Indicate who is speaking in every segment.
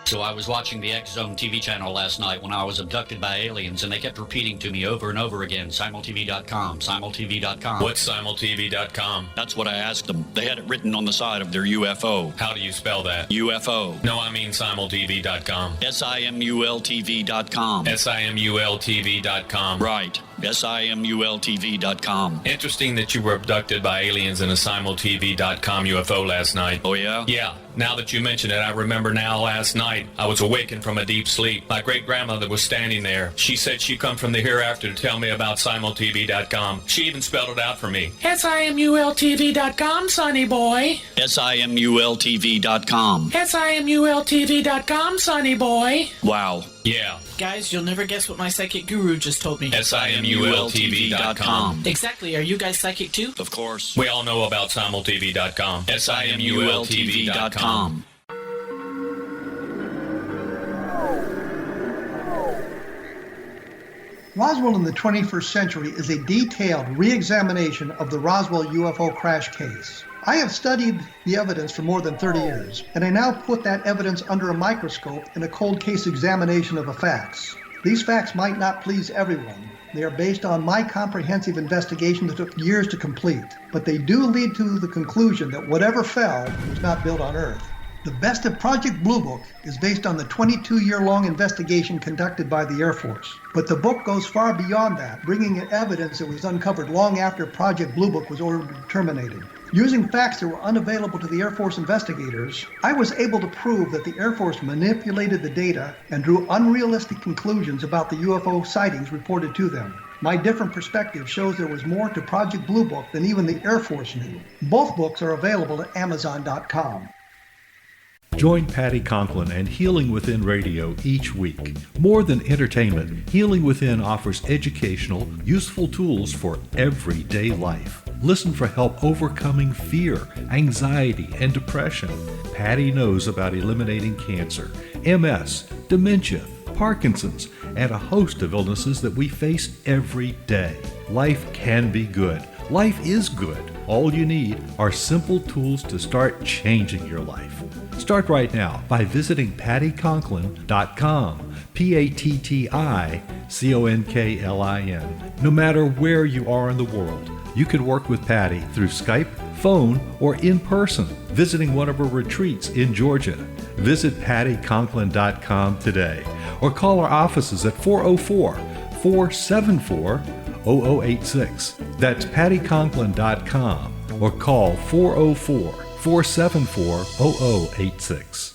Speaker 1: So I was watching the X Zone TV channel last night when I was abducted by aliens, and they kept repeating to me over and over again, simultv.com, simultv.com.
Speaker 2: What's simultv.com?
Speaker 1: That's what I asked them. They had it written on the side of their UFO.
Speaker 2: How do you spell that?
Speaker 1: UFO.
Speaker 2: No, I mean simultv.com.
Speaker 1: simultv.com.
Speaker 2: simultv.com.
Speaker 1: Right. simultv.com.
Speaker 2: Interesting that you were abducted by aliens in a simultv.com UFO last night.
Speaker 1: Oh, yeah?
Speaker 2: Yeah. Now that you mention it, I remember now last night I was awakened from a deep sleep. My great-grandmother was standing there. She said she'd come from the hereafter to tell me about simultv.com. She even spelled it out for me.
Speaker 3: simultv.com, sonny boy.
Speaker 1: simultv.com.
Speaker 3: simultv.com, sonny boy.
Speaker 1: Wow.
Speaker 2: Yeah.
Speaker 3: Guys, you'll never guess what my psychic guru just told me.
Speaker 2: simultv.com.
Speaker 3: Exactly. Are you guys psychic too?
Speaker 1: Of course.
Speaker 2: We all know about simultv.com. simultv.com.
Speaker 4: Roswell in the 21st century is a detailed re-examination of the Roswell UFO crash case. I have studied the evidence for more than 30 years, and I now put that evidence under a microscope in a cold case examination of the facts. These facts might not please everyone. They are based on my comprehensive investigation that took years to complete, but they do lead to the conclusion that whatever fell was not built on Earth. The Best of Project Blue Book is based on the 22-year-long investigation conducted by the Air Force. But the book goes far beyond that, bringing in evidence that was uncovered long after Project Blue Book was ordered terminated. Using facts that were unavailable to the Air Force investigators, I was able to prove that the Air Force manipulated the data and drew unrealistic conclusions about the UFO sightings reported to them. My different perspective shows there was more to Project Blue Book than even the Air Force knew. Both books are available at Amazon.com.
Speaker 5: Join Patty Conklin and Healing Within Radio each week. More than entertainment, Healing Within offers educational, useful tools for everyday life. Listen for help overcoming fear, anxiety, and depression. Patty knows about eliminating cancer, MS, dementia, Parkinson's, and a host of illnesses that we face every day. Life can be good. Life is good. All you need are simple tools to start changing your life. Start right now by visiting pattyconklin.com, PATTICONKLIN. No matter where you are in the world, you can work with Patty through Skype, phone, or in person, visiting one of her retreats in Georgia. Visit pattyconklin.com today or call our offices at 404-474-0086. That's pattyconklin.com or call 404-474-0086.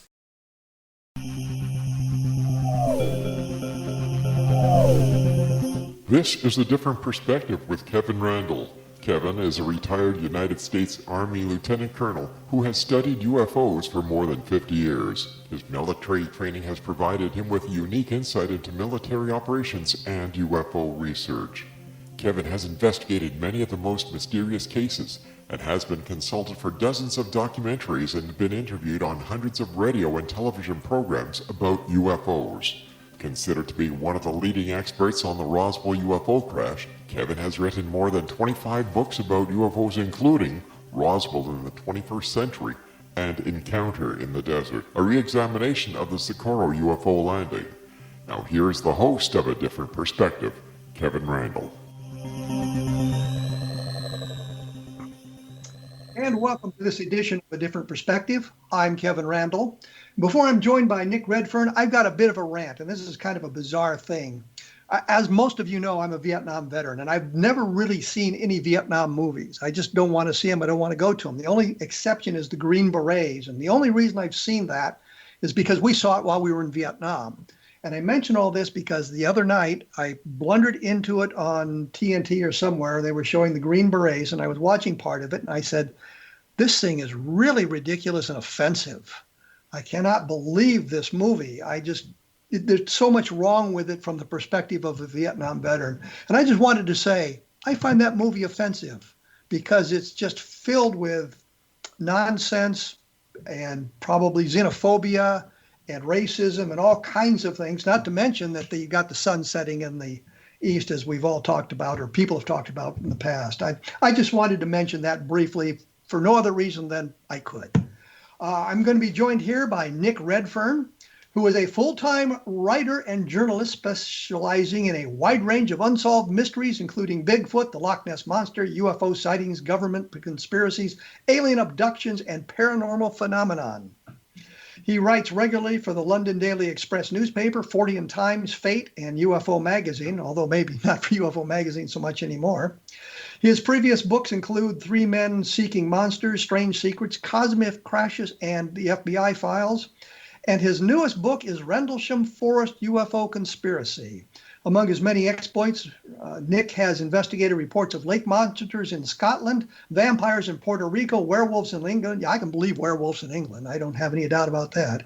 Speaker 6: This is A Different Perspective with Kevin Randle. Kevin is a retired United States Army Lieutenant Colonel who has studied UFOs for more than 50 years. His military training has provided him with unique insight into military operations and UFO research. Kevin has investigated many of the most mysterious cases and has been consulted for dozens of documentaries and been interviewed on hundreds of radio and television programs about UFOs. Considered to be one of the leading experts on the Roswell UFO crash, Kevin has written more than 25 books about UFOs, including Roswell in the 21st Century and Encounter in the Desert, a re-examination of the Socorro UFO landing. Now here's the host of A Different Perspective, Kevin Randle.
Speaker 4: And welcome to this edition of A Different Perspective. I'm Kevin Randle. Before I'm joined by Nick Redfern, I've got a bit of a rant, and this is kind of a bizarre thing. As most of you know, I'm a Vietnam veteran, and I've never really seen any Vietnam movies. I just don't want to see them. I don't want to go to them. The only exception is the Green Berets, and the only reason I've seen that is because we saw it while we were in Vietnam. And I mention all this because the other night I blundered into it on TNT or somewhere. They were showing the Green Berets, and I was watching part of it, and I said, this thing is really ridiculous and offensive. I cannot believe this movie. There's so much wrong with it from the perspective of a Vietnam veteran. And I just wanted to say, I find that movie offensive because it's just filled with nonsense and probably xenophobia and racism and all kinds of things, not to mention that you got the sun setting in the east, as we've all talked about, or people have talked about in the past. I just wanted to mention that briefly for no other reason than I could. I'm going to be joined here by Nick Redfern, who is a full-time writer and journalist specializing in a wide range of unsolved mysteries, including Bigfoot, the Loch Ness Monster, UFO sightings, government conspiracies, alien abductions, and paranormal phenomenon. He writes regularly for the London Daily Express newspaper, Fortean Times, Fate, and UFO Magazine, although maybe not for UFO Magazine so much anymore. His previous books include Three Men Seeking Monsters, Strange Secrets, Cosmic Crashes, and the FBI Files. And his newest book is Rendlesham Forest UFO Controversy. Among his many exploits, Nick has investigated reports of lake monsters in Scotland, vampires in Puerto Rico, werewolves in England. Yeah, I can believe werewolves in England. I don't have any doubt about that.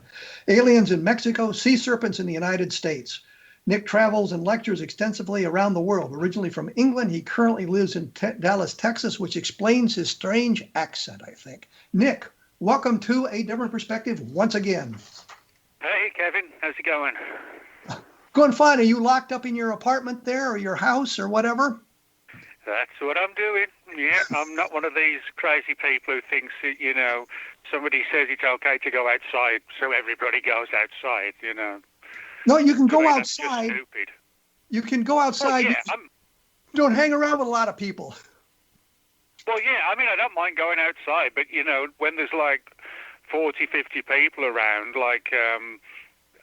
Speaker 4: Aliens in Mexico, sea serpents in the United States. Nick travels and lectures extensively around the world. Originally from England, he currently lives in Dallas, Texas, which explains his strange accent, I think. Nick, welcome to A Different Perspective once again.
Speaker 7: Hey, Kevin. How's it going?
Speaker 4: Going fine. Are you locked up in your apartment there or your house or whatever?
Speaker 7: That's what I'm doing. Yeah, I'm not one of these crazy people who thinks that, somebody says it's okay to go outside, so everybody goes outside,
Speaker 4: No, you can go
Speaker 7: That's
Speaker 4: outside.
Speaker 7: just stupid.
Speaker 4: You can go outside.
Speaker 7: Well, yeah,
Speaker 4: Don't hang around with a lot of people.
Speaker 7: Well, yeah, I don't mind going outside, but, when there's like 40, 50 people around,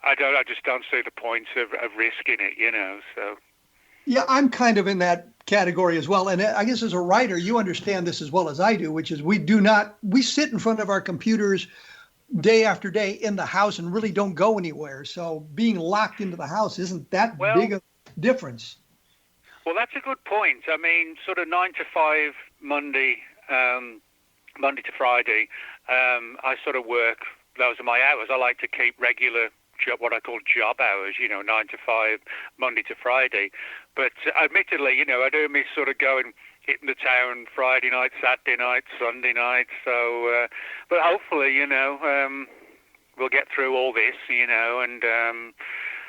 Speaker 7: I just don't see the point of risking it, so.
Speaker 4: Yeah, I'm kind of in that category as well. And I guess as a writer, you understand this as well as I do, which is we sit in front of our computers day after day in the house and really don't go anywhere. So being locked into the house isn't that big a difference.
Speaker 7: Well, that's a good point. I mean, sort of 9 to 5 Monday to Friday, I sort of work, those are my hours. I like to keep regular what I call job hours, 9 to 5, Monday to Friday. But admittedly, I do miss sort of hitting the town Friday night, Saturday night, Sunday night. So, but hopefully, we'll get through all this, and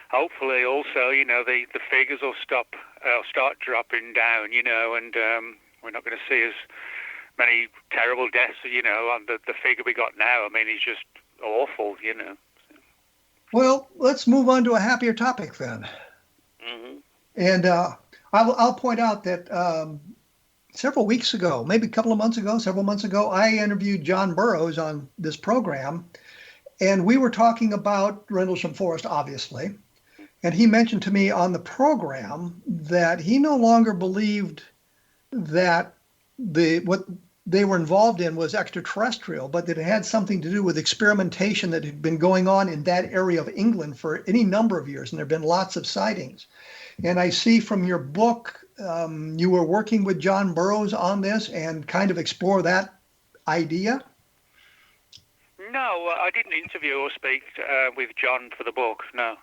Speaker 7: hopefully also, the figures will start dropping down, and we're not going to see as many terrible deaths, on the figure we got now. I mean, it's just awful,
Speaker 4: Well, let's move on to a happier topic then.
Speaker 7: Mm-hmm.
Speaker 4: And I'll point out that several weeks ago, maybe several months ago, I interviewed John Burroughs on this program, and we were talking about Rendlesham Forest, obviously. And he mentioned to me on the program that he no longer believed that what they were involved in was extraterrestrial, but that it had something to do with experimentation that had been going on in that area of England for any number of years, and there have been lots of sightings. And I see from your book, you were working with John Burroughs on this and kind of explore that idea?
Speaker 7: No, I didn't interview or speak with John for the book, no.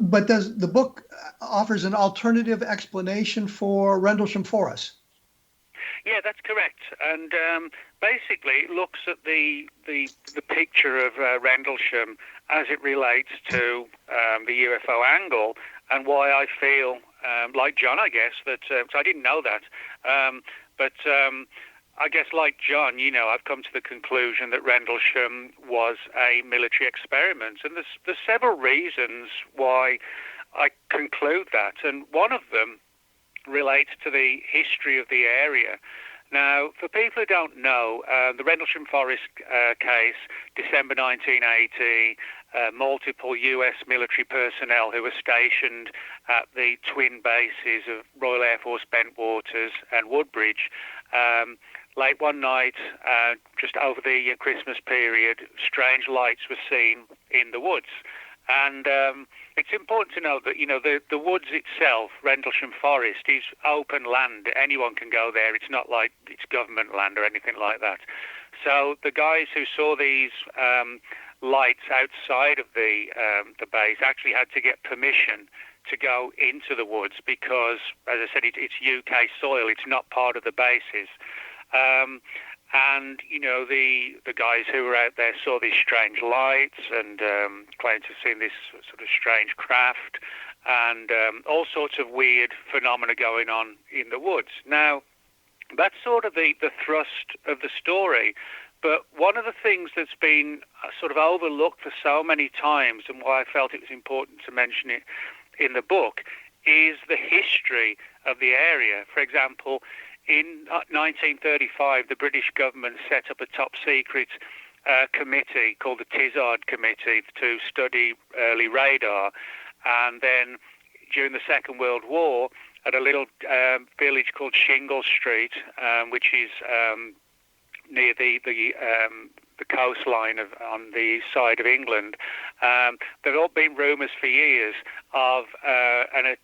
Speaker 4: But does the book offers an alternative explanation for Rendlesham Forest?
Speaker 7: Yeah, that's correct. And basically it looks at the picture of Rendlesham as it relates to the UFO angle and why I feel, like John, I guess, that, so I didn't know that, but I guess like John, I've come to the conclusion that Rendlesham was a military experiment. And there's several reasons why I conclude that. And one of them relates to the history of the area. Now, for people who don't know, the Rendlesham Forest case, December 1980, multiple U.S. military personnel who were stationed at the twin bases of Royal Air Force Bentwaters and Woodbridge. Late one night, just over the Christmas period, strange lights were seen in the woods. And it's important to note that, the woods itself, Rendlesham Forest, is open land. Anyone can go there. It's not like it's government land or anything like that. So the guys who saw these lights outside of the base actually had to get permission to go into the woods because, as I said, it's UK soil. It's not part of the bases. And, the guys who were out there saw these strange lights and claimed to have seen this sort of strange craft and all sorts of weird phenomena going on in the woods. Now, that's sort of the thrust of the story. But one of the things that's been sort of overlooked for so many times, and why I felt it was important to mention it in the book, is the history of the area. For example, in 1935, the British government set up a top-secret committee called the Tizard Committee to study early radar. And then during the Second World War, at a little village called Shingle Street, which is near the coastline on the east side of England, there have all been rumours for years of a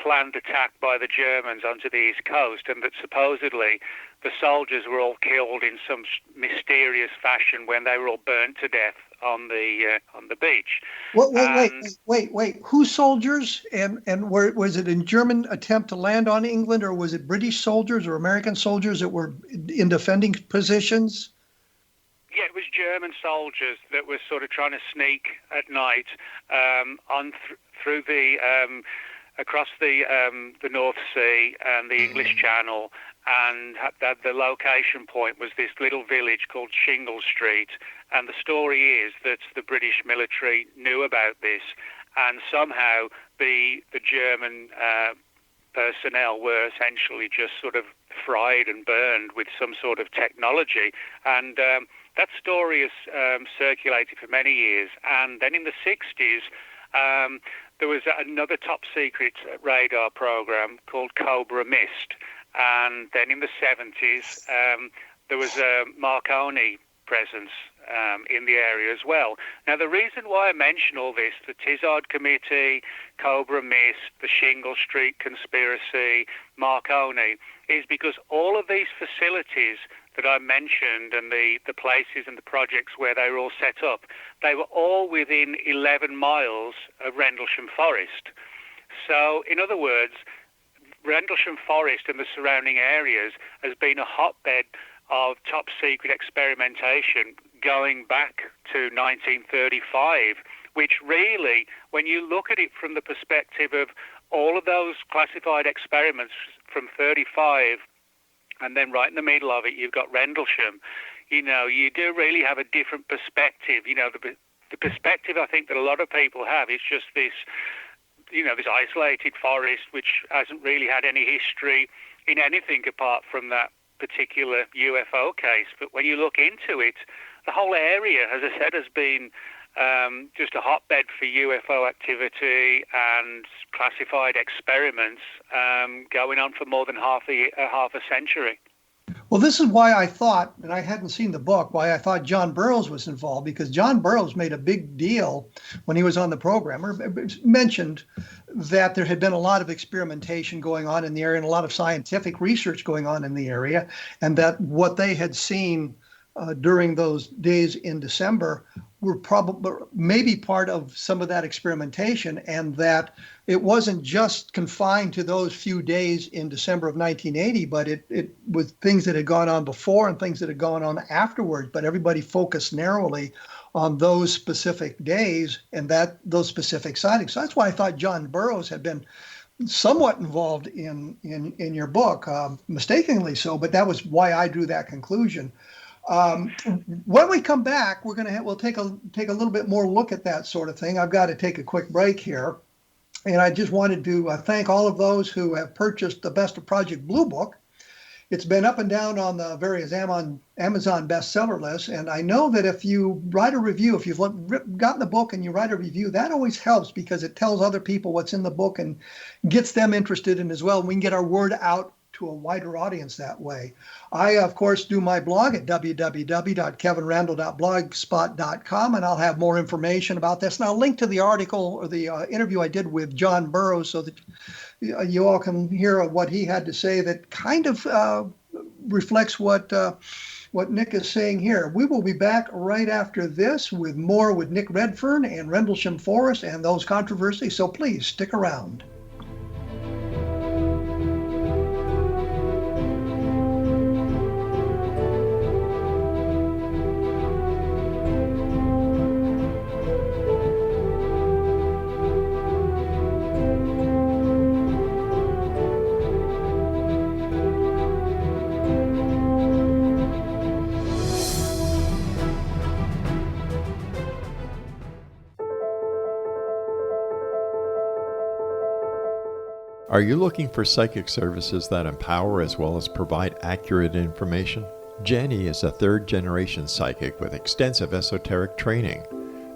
Speaker 7: planned attack by the Germans onto the east coast, and that supposedly the soldiers were all killed in some mysterious fashion when they were all burnt to death on the beach.
Speaker 4: Wait. Whose soldiers? And was it a German attempt to land on England, or was it British soldiers or American soldiers that were in defending positions?
Speaker 7: Yeah, it was German soldiers that were sort of trying to sneak at night through the across the North Sea and the English Channel, and the location point was this little village called Shingle Street. And the story is that the British military knew about this, and somehow the German personnel were essentially just sort of fried and burned with some sort of technology. And that story has circulated for many years. And then in the 60s, there was another top-secret radar program called Cobra Mist. And then in the 70s, there was a Marconi presence in the area as well. Now, the reason why I mention all this, the Tizard Committee, Cobra Mist, the Shingle Street Conspiracy, Marconi, is because all of these facilities that I mentioned and the places and the projects where they were all set up, they were all within 11 miles of Rendlesham Forest. So, in other words, Rendlesham Forest and the surrounding areas has been a hotbed of top-secret experimentation going back to 1935, which really, when you look at it from the perspective of all of those classified experiments from 35, and then right in the middle of it, you've got Rendlesham, you do really have a different perspective. The perspective I think that a lot of people have is just this, this isolated forest which hasn't really had any history in anything apart from that particular UFO case. But when you look into it, the whole area, as I said, has been just a hotbed for UFO activity and classified experiments going on for more than half a century.
Speaker 4: Well, this is why I thought, and I hadn't seen the book, why I thought John Burroughs was involved, because John Burroughs made a big deal when he was on the program, or mentioned that there had been a lot of experimentation going on in the area and a lot of scientific research going on in the area, and that what they had seen during those days in December were probably maybe part of some of that experimentation, and that it wasn't just confined to those few days in December of 1980, but it was things that had gone on before and things that had gone on afterwards, but everybody focused narrowly on those specific days and those specific sightings. So that's why I thought John Burroughs had been somewhat involved in your book, mistakenly so, but that was why I drew that conclusion. When we come back, we'll take a little bit more look at that sort of thing. I've got to take a quick break here, and I just wanted to thank all of those who have purchased the Best of Project Blue book. It's been up and down on the various Amazon bestseller lists, and I know that if you write a review, if you've gotten the book and you write a review, that always helps because it tells other people what's in the book and gets them interested in as well. We can get our word out to a wider audience that way. I, of course, do my blog at www.kevinrandle.blogspot.com, and I'll have more information about this. And I'll link to the article or the interview I did with John Burroughs so that you all can hear what he had to say that kind of reflects what Nick is saying here. We will be back right after this with more with Nick Redfern and Rendlesham Forest and those controversies, so please stick around.
Speaker 8: Are you looking for psychic services that empower as well as provide accurate information? Jenny is a third-generation psychic with extensive esoteric training.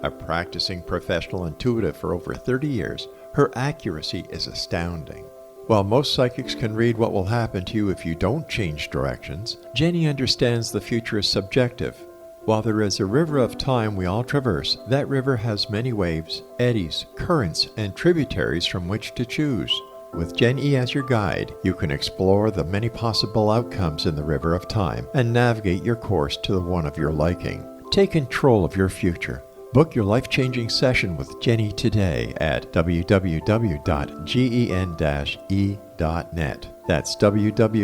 Speaker 8: A practicing professional intuitive for over 30 years, her accuracy is astounding. While most psychics can read what will happen to you if you don't change directions, Jenny understands the future is subjective. While there is a river of time we all traverse, that river has many waves, eddies, currents, and tributaries from which to choose. With Jenny as your guide, you can explore the many possible outcomes in the river of time and navigate your course to the one of your liking. Take control of your future. Book your life-changing session with Jenny today at www.gen-e.net. That's www.gen-e.net.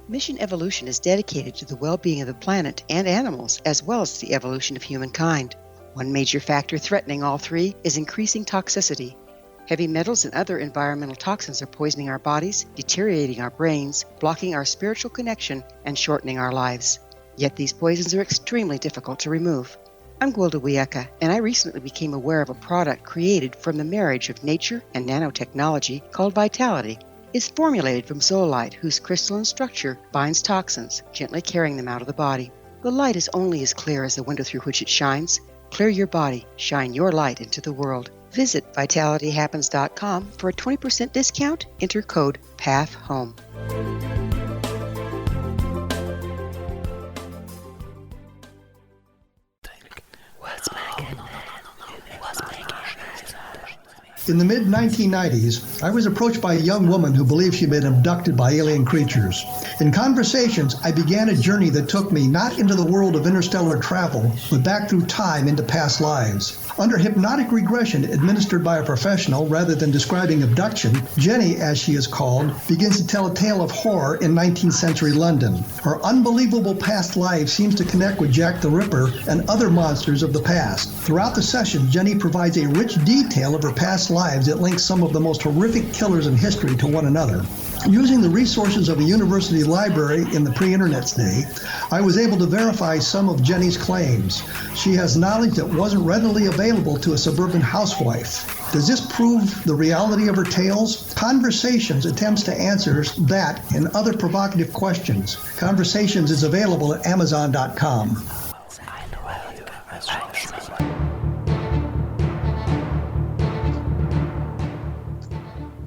Speaker 9: Mission Evolution is dedicated to the well-being of the planet and animals, as well as the evolution of humankind. One major factor threatening all three is increasing toxicity. Heavy metals and other environmental toxins are poisoning our bodies, deteriorating our brains, blocking our spiritual connection, and shortening our lives. Yet these poisons are extremely difficult to remove. I'm Gwilda Wiyaka, and I recently became aware of a product created from the marriage of nature and nanotechnology called Vitality. It's formulated from zoolite, whose crystalline structure binds toxins, gently carrying them out of the body. The light is only as clear as the window through which it shines. Clear your body, shine your light into the world. Visit vitalityhappens.com for a 20% discount. Enter code PATHHOME.
Speaker 4: In the mid-1990s, I was approached by a young woman who believed she'd been abducted by alien creatures. In conversations, I began a journey that took me not into the world of interstellar travel, but back through time into past lives. Under hypnotic regression administered by a professional rather than describing abduction, Jenny, as she is called, begins to tell a tale of horror in 19th century London. Her unbelievable past life seems to connect with Jack the Ripper and other monsters of the past. Throughout the session, Jenny provides a rich detail of her past lives that links some of the most horrific killers in history to one another. Using the resources of a university library in the pre-internet's day, I was able to verify some of Jenny's claims. She has knowledge that wasn't readily available to a suburban housewife. Does this prove the reality of her tales? Conversations attempts to answer that and other provocative questions. Conversations is available at Amazon.com.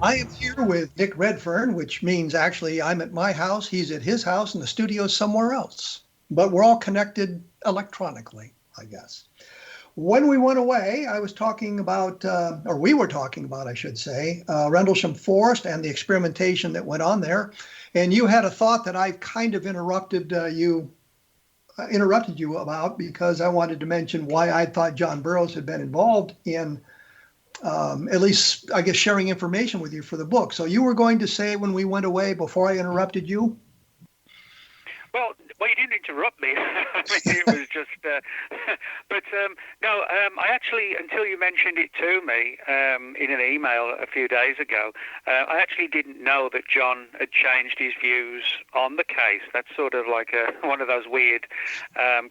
Speaker 4: I am here with Nick Redfern, which means actually I'm at my house, he's at his house, and the studio's somewhere else. But we're all connected electronically, I guess. When we went away, I was talking about, or we were talking about, I should say, Rendlesham Forest and the experimentation that went on there. And you had a thought that I kind of interrupted you about, because I wanted to mention why I thought John Burroughs had been involved in at least, I guess, sharing information with you for the book. So you were going to say when we went away before I interrupted you?
Speaker 7: Well, you didn't interrupt me. I mean, it was just, no, I actually, until you mentioned it to me in an email a few days ago, I actually didn't know that John had changed his views on the case. That's sort of like one of those weird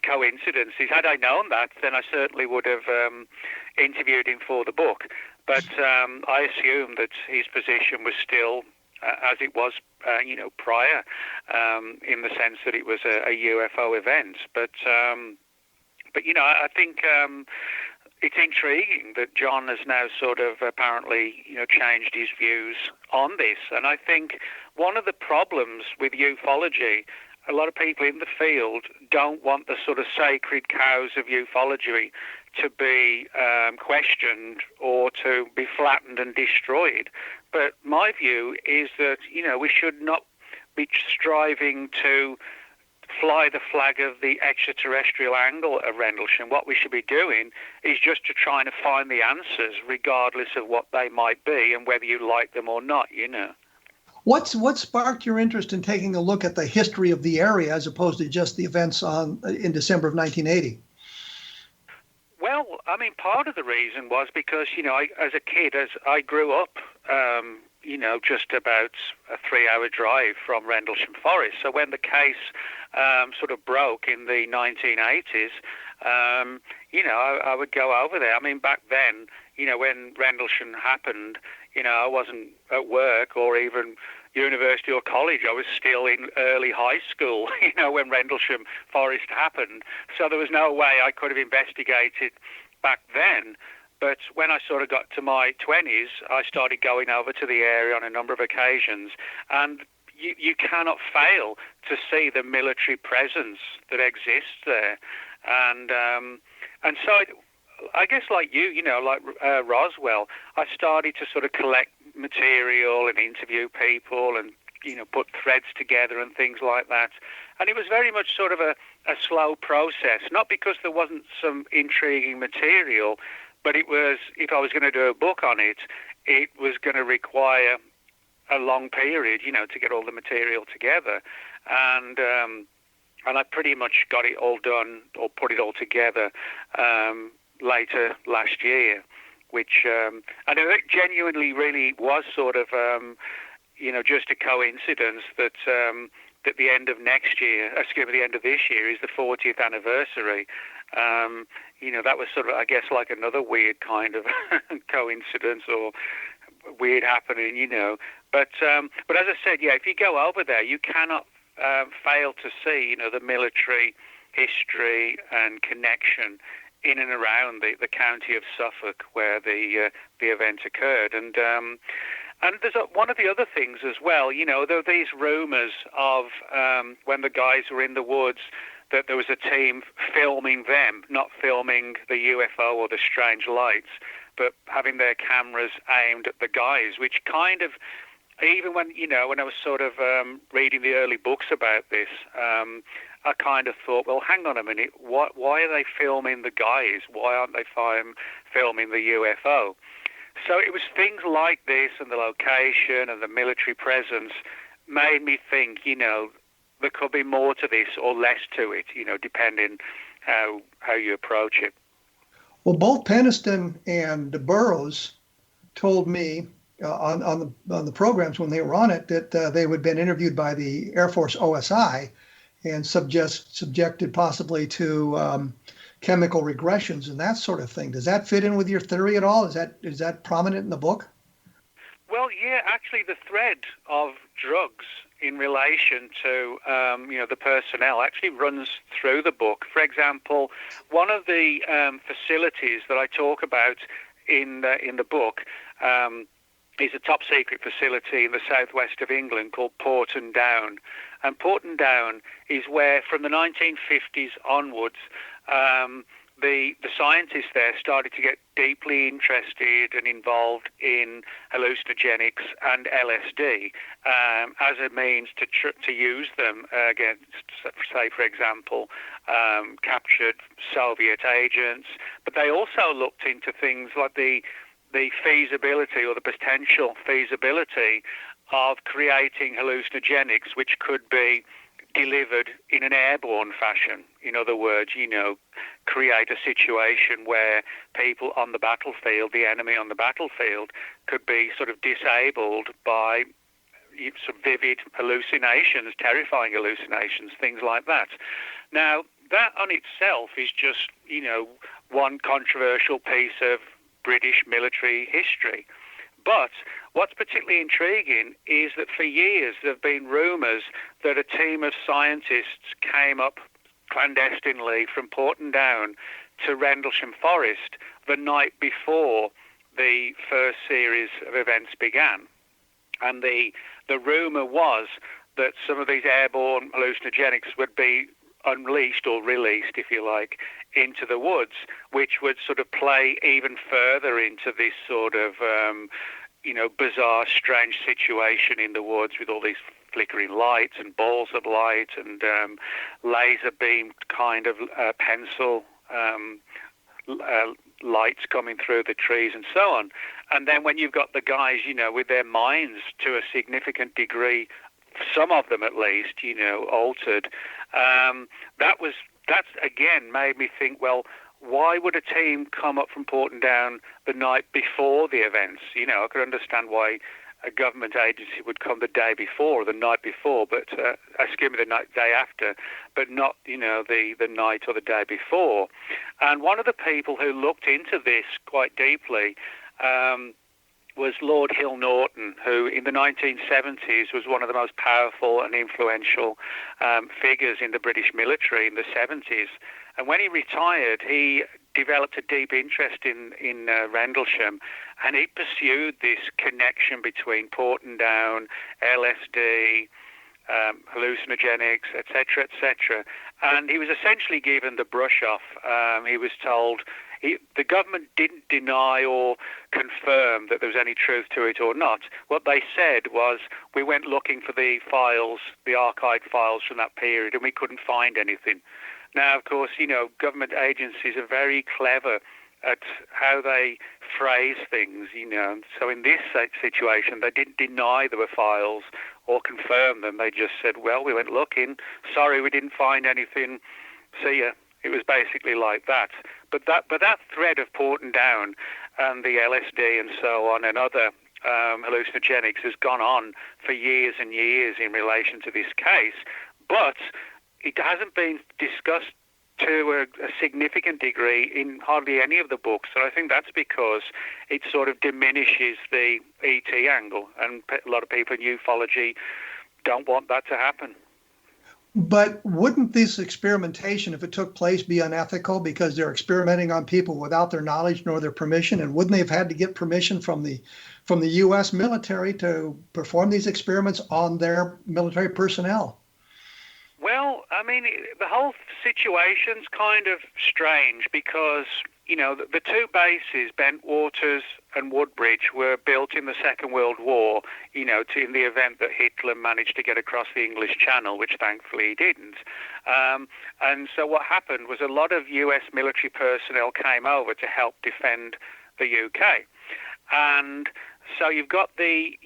Speaker 7: coincidences. Had I known that, then I certainly would have interviewed him for the book. But I assumed that his position was still as it was, prior, in the sense that it was a UFO event. But I think it's intriguing that John has now sort of apparently, changed his views on this. And I think one of the problems with ufology, a lot of people in the field don't want the sort of sacred cows of ufology to be questioned or to be flattened and destroyed. But my view is that, we should not be striving to fly the flag of the extraterrestrial angle of Rendlesham. What we should be doing is just to try to find the answers, regardless of what they might be and whether you like them or not,
Speaker 4: What sparked your interest in taking a look at the history of the area as opposed to just the events in December of 1980?
Speaker 7: Well, I mean, part of the reason was because, as a kid, as I grew up, just about a 3-hour drive from Rendlesham Forest. So when the case sort of broke in the 1980s, I would go over there. I mean, back then, when Rendlesham happened, I wasn't at work or even university or college. I was still in early high school, when Rendlesham Forest happened. So there was no way I could have investigated back then. But when I sort of got to my 20s, I started going over to the area on a number of occasions. And you cannot fail to see the military presence that exists there. And so I guess like you, like Roswell, I started to sort of collect material and interview people and, put threads together and things like that. And it was very much sort of a slow process, not because there wasn't some intriguing material, but it was, if I was going to do a book on it, it was going to require a long period, to get all the material together. And I pretty much got it all done or put it all together later last year, which, and it genuinely really was sort of, just a coincidence that at the end of next year, the end of this year is the 40th anniversary. That was sort of, I guess, like another weird kind of coincidence or weird happening, But as I said, if you go over there, you cannot fail to see, the military history and connection in and around the county of Suffolk where the event occurred. And there's one of the other things as well, there were these rumours of when the guys were in the woods that there was a team filming them, not filming the UFO or the strange lights, but having their cameras aimed at the guys, which kind of, even when I was sort of reading the early books about this, I kind of thought, well, hang on a minute, why are they filming the guys? Why aren't they filming the UFO? So it was things like this and the location and the military presence made me think, there could be more to this or less to it, depending how you approach it.
Speaker 4: Well, both Peniston and Burroughs told me on the programs when they were on it that they had been interviewed by the Air Force OSI and subjected possibly to chemical regressions and that sort of thing. Does that fit in with your theory at all? Is that prominent in the book?
Speaker 7: Well, yeah, actually the thread of drugs in relation to, the personnel actually runs through the book. For example, one of the facilities that I talk about in the book is a top secret facility in the southwest of England called Fortean Times. And Fortean Times is where, from the 1950s onwards, the scientists there started to get deeply interested and involved in hallucinogenics and LSD as a means to use them against, say, for example, captured Soviet agents. But they also looked into things like the feasibility or the potential feasibility of creating hallucinogenics which could be delivered in an airborne fashion. In other words, create a situation where people on the battlefield, the enemy on the battlefield, could be sort of disabled by some vivid hallucinations, terrifying hallucinations, things like that. Now, that on itself is just, one controversial piece of British military history. But what's particularly intriguing is that for years there have been rumours that a team of scientists came up clandestinely from Fortean Times to Rendlesham Forest the night before the first series of events began. And the rumour was that some of these airborne hallucinogenics would be unleashed or released, if you like, into the woods, which would sort of play even further into this sort of, bizarre, strange situation in the woods with all these flickering lights and balls of light and laser beam kind of pencil lights coming through the trees and so on. And then when you've got the guys, with their minds to a significant degree, some of them at least, altered, that's again made me think, well, why would a team come up from Portendown the night before the events? You know, I could understand why a government agency would come the day before, or the night before, but excuse me, the day after, but not, you know, the night or the day before. And one of the people who looked into this quite deeply was Lord Hill Norton, who in the 1970s was one of the most powerful and influential figures in the British military in the 70s. And when he retired, he developed a deep interest in Rendlesham, and he pursued this connection between Portendown, LSD, hallucinogenics, etc., etc. And he was essentially given the brush off. He was told the government didn't deny or confirm that there was any truth to it or not. What they said was, we went looking for the files, the archived files from that period, and we couldn't find anything. Now, of course, you know, government agencies are very clever at how they phrase things, you know. So in this situation, they didn't deny there were files or confirm them. They just said, well, we went looking. Sorry, we didn't find anything. See ya. It was basically like that. But that thread of Portendown and the LSD and so on and other hallucinogenics has gone on for years and years in relation to this case. But it hasn't been discussed to a significant degree in hardly any of the books, and I think that's because it sort of diminishes the ET angle, and a lot of people in ufology don't want that to happen.
Speaker 4: But wouldn't this experimentation, if it took place, be unethical because they're experimenting on people without their knowledge nor their permission? And wouldn't they have had to get permission from the U.S. military to perform these experiments on their military personnel?
Speaker 7: Well, I mean, the whole situation's kind of strange because, you know, the two bases, Bentwaters and Woodbridge, were built in the Second World War, you know, in the event that Hitler managed to get across the English Channel, which thankfully he didn't. And so what happened was a lot of U.S. military personnel came over to help defend the UK. And so you've got UK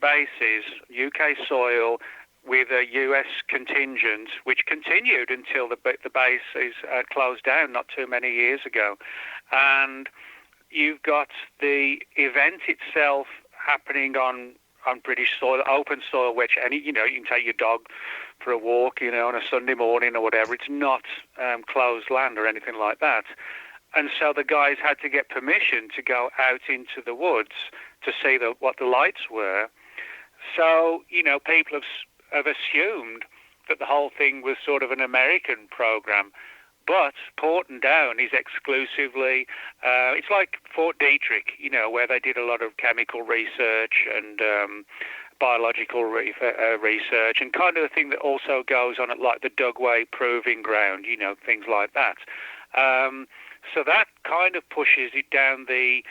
Speaker 7: bases, UK soil, with a U.S. contingent, which continued until the base is closed down not too many years ago. And you've got the event itself happening on British soil, open soil, which you can take your dog for a walk, you know, on a Sunday morning or whatever. It's not closed land or anything like that. And so the guys had to get permission to go out into the woods to see what the lights were. So, you know, people have assumed that the whole thing was sort of an American program, but Portendown is exclusively, it's like Fort Detrick, you know, where they did a lot of chemical research and biological research, and kind of the thing that also goes on at like the Dugway Proving Ground, you know, things like that. So that kind of pushes it down the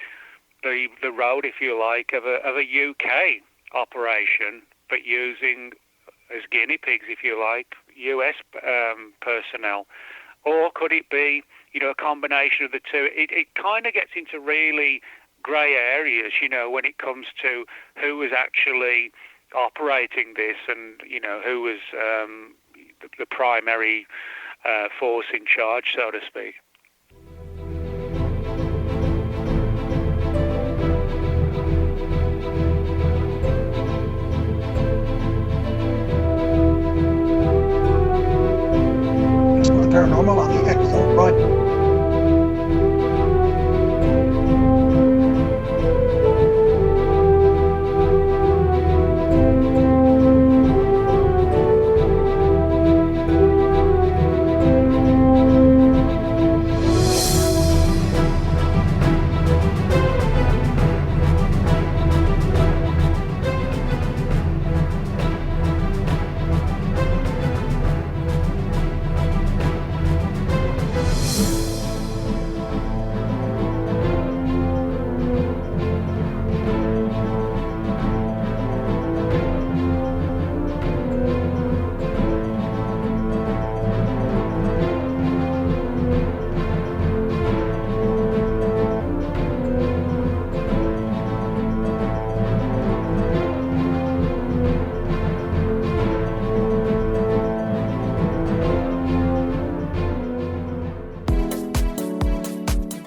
Speaker 7: road, if you like, of a UK operation, but using as guinea pigs, if you like, US personnel. Or could it be, you know, a combination of the two? It kind of gets into really grey areas, you know, when it comes to who was actually operating this and, you know, who was the primary force in charge, so to speak.
Speaker 4: Paranormal on the Exo Broadcast.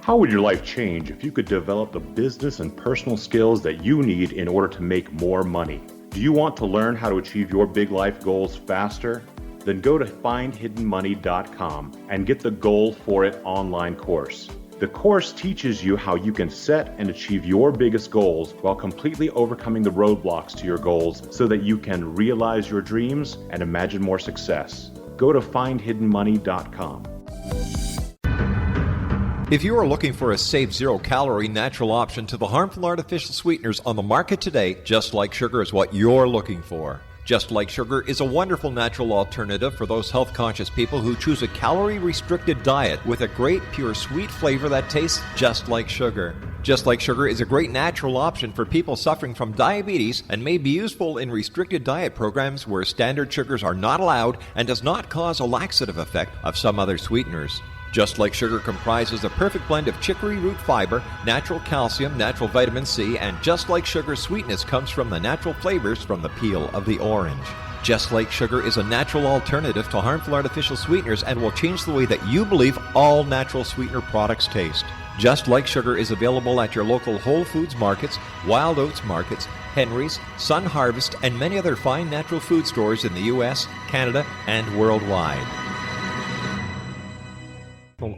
Speaker 10: How would your life change if you could develop the business and personal skills that you need in order to make more money? Do you want to learn how to achieve your big life goals faster? Then go to findhiddenmoney.com and get the Goal for It online course. The course teaches you how you can set and achieve your biggest goals while completely overcoming the roadblocks to your goals so that you can realize your dreams and imagine more success. Go to findhiddenmoney.com.
Speaker 8: If you are looking for a safe, zero-calorie natural option to the harmful artificial sweeteners on the market today, Just Like Sugar is what you're looking for. Just Like Sugar is a wonderful natural alternative for those health-conscious people who choose a calorie-restricted diet with a great, pure, sweet flavor that tastes just like sugar. Just Like Sugar is a great natural option for people suffering from diabetes and may be useful in restricted diet programs where standard sugars are not allowed and does not cause a laxative effect of some other sweeteners. Just Like Sugar comprises a perfect blend of chicory root fiber, natural calcium, natural vitamin C, and Just Like Sugar's sweetness comes from the natural flavors from the peel of the orange. Just Like Sugar is a natural alternative to harmful artificial sweeteners and will change the way that you believe all natural sweetener products taste. Just Like Sugar is available at your local Whole Foods markets, Wild Oats markets, Henry's, Sun Harvest, and many other fine natural food stores in the U.S., Canada, and worldwide.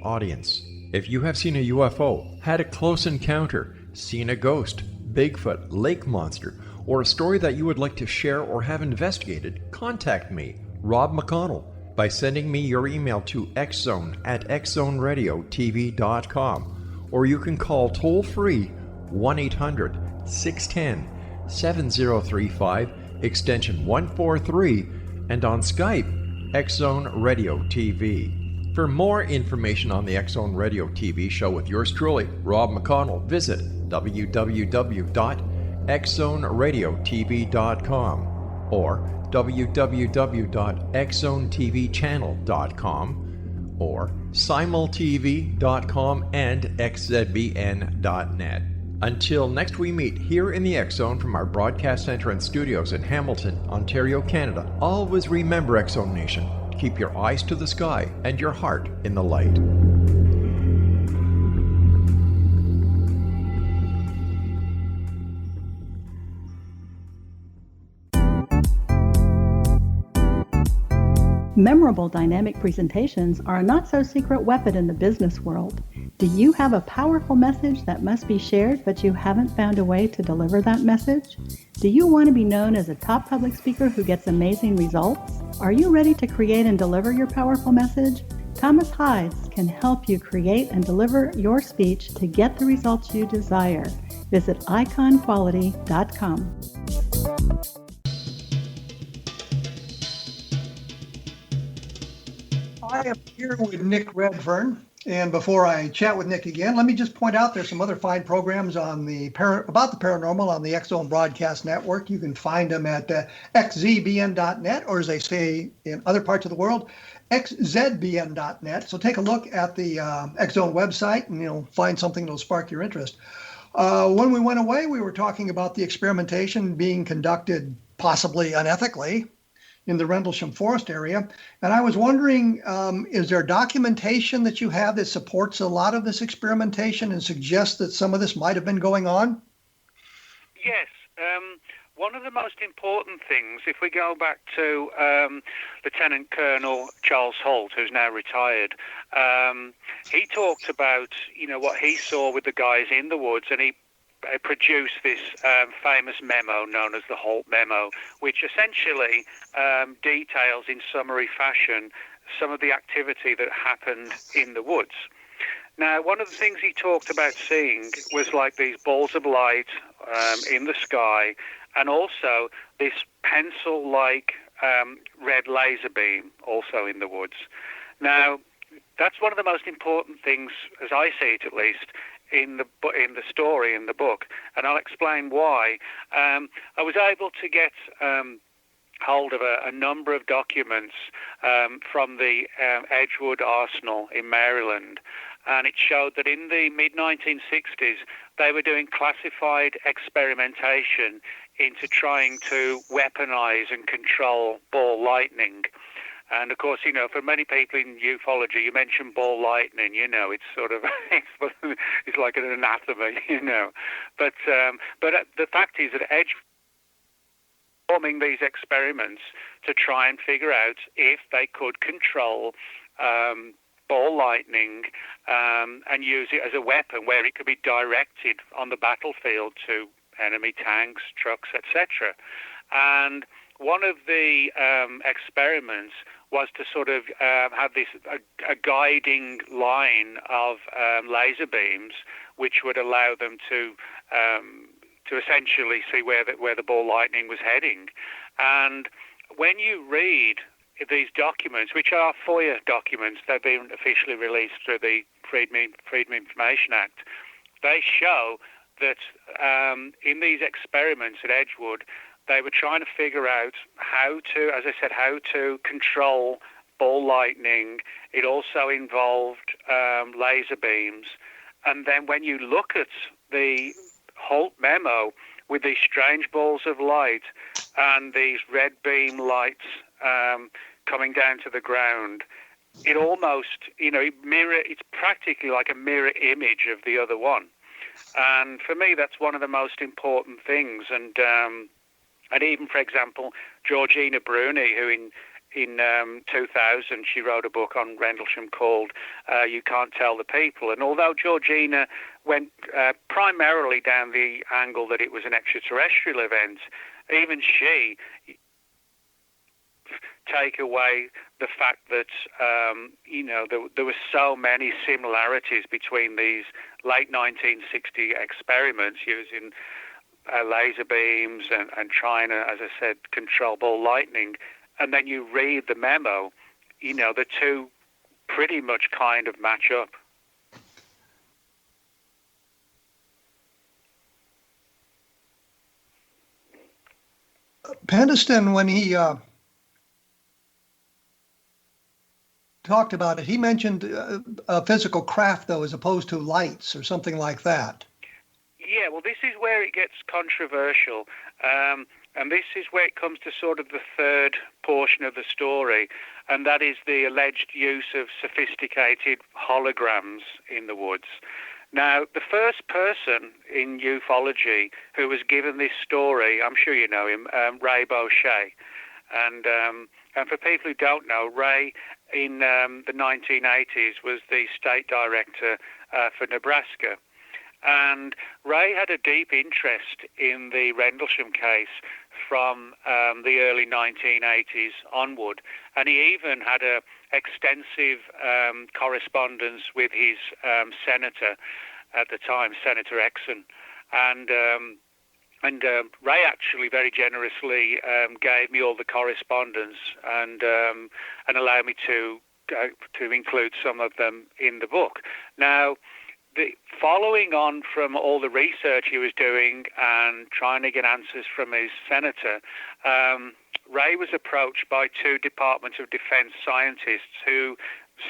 Speaker 8: Audience, if you have seen a UFO, had a close encounter, seen a ghost, Bigfoot, lake monster, or a story that you would like to share or have investigated, contact me, Rob McConnell, by sending me your email to xzone@xzoneradiotv.com, or you can call toll-free 1-800-610-7035, extension 143, and on Skype, X-Zone Radio TV. For more information on the X-Zone Radio TV show with yours truly, Rob McConnell, visit www.xzoneradiotv.com or www.xzonetvchannel.com or simultv.com and xzbn.net. Until next we meet here in the X-Zone from our broadcast center and studios in Hamilton, Ontario, Canada, always remember, X-Zone Nation, keep your eyes to the sky and your heart in the light.
Speaker 11: Memorable dynamic presentations are a not-so-secret weapon in the business world. Do you have a powerful message that must be shared, but you haven't found a way to deliver that message? Do you want to be known as a top public speaker who gets amazing results? Are you ready to create and deliver your powerful message? Thomas Hides can help you create and deliver your speech to get the results you desire. Visit iconquality.com.
Speaker 4: I am here with Nick Redfern, and before I chat with Nick again, let me just point out there's some other fine programs on the about the paranormal on the X-Zone Broadcast Network. You can find them at xzbn.net, or as they say in other parts of the world, xzbn.net. So take a look at the X-Zone website, and you'll find something that'll spark your interest. When we went away, we were talking about the experimentation being conducted possibly unethically in the Rendlesham Forest area. And I was wondering, is there documentation that you have that supports a lot of this experimentation and suggests that some of this might have been going on?
Speaker 7: Yes. One of the most important things, if we go back to Lieutenant Colonel Charles Holt, who's now retired, he talked about, what he saw with the guys in the woods, and he produced this famous memo known as the Holt Memo, which essentially details in summary fashion some of the activity that happened in the woods. Now, one of the things he talked about seeing was like these balls of light in the sky, and also this pencil-like red laser beam also in the woods. Now, that's one of the most important things, as I see it at least, in the story, in the book, and I'll explain why. I was able to get hold of a number of documents from the Edgewood Arsenal in Maryland, and it showed that in the mid-1960s they were doing classified experimentation into trying to weaponize and control ball lightning. And of course, for many people in ufology, you mention ball lightning. It's sort of it's like an anathema. But the fact is that Edge performing these experiments to try and figure out if they could control ball lightning and use it as a weapon where it could be directed on the battlefield to enemy tanks, trucks, etc. And one of the experiments was to sort of have a guiding line of laser beams, which would allow them to essentially see where the ball lightning was heading. And when you read these documents, which are FOIA documents, they've been officially released through the Freedom Information Act, they show that in these experiments at Edgewood, they were trying to figure out how to control ball lightning. It also involved laser beams. And then when you look at the Holt memo with these strange balls of light and these red beam lights coming down to the ground, it almost, it's practically like a mirror image of the other one. And for me, that's one of the most important things. And even, for example, Georgina Bruni, who in 2000, she wrote a book on Rendlesham called You Can't Tell the People. And although Georgina went primarily down the angle that it was an extraterrestrial event, even she take away the fact that, there were so many similarities between these late 1960 experiments using laser beams and trying to, as I said, control ball lightning. And then you read the memo, the two pretty much kind of match up.
Speaker 4: Pandeston, when he talked about it, he mentioned a physical craft, though, as opposed to lights or something like that.
Speaker 7: Yeah, well, this is where it gets controversial. And this is where it comes to sort of the third portion of the story, and that is the alleged use of sophisticated holograms in the woods. Now, the first person in ufology who was given this story, I'm sure you know him, Ray Boucher. And for people who don't know, Ray in the 1980s was the state director for Nebraska. And Ray had a deep interest in the Rendlesham case from the early 1980s onward. And he even had a extensive correspondence with his senator at the time, Senator Exon. And Ray actually very generously gave me all the correspondence and allowed me to include some of them in the book. Now, following on from all the research he was doing and trying to get answers from his senator, Ray was approached by two Department of Defense scientists who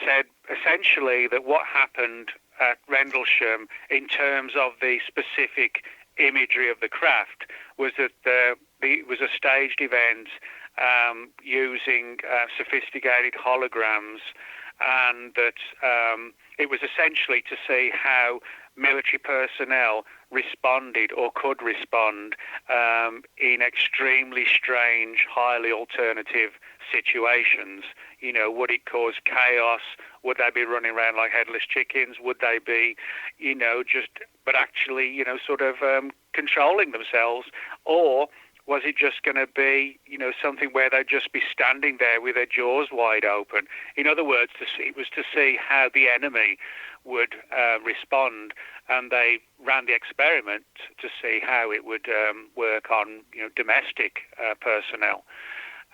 Speaker 7: said essentially that what happened at Rendlesham in terms of the specific imagery of the craft was that it was a staged event using sophisticated holograms, and that it was essentially to see how military personnel responded or could respond in extremely strange, highly alternative situations. Would it cause chaos? Would they be running around like headless chickens? Would they be, but actually, sort of controlling themselves? Or was it just going to be, something where they'd just be standing there with their jaws wide open? In other words, it was to see how the enemy would respond, and they ran the experiment to see how it would work on, domestic personnel.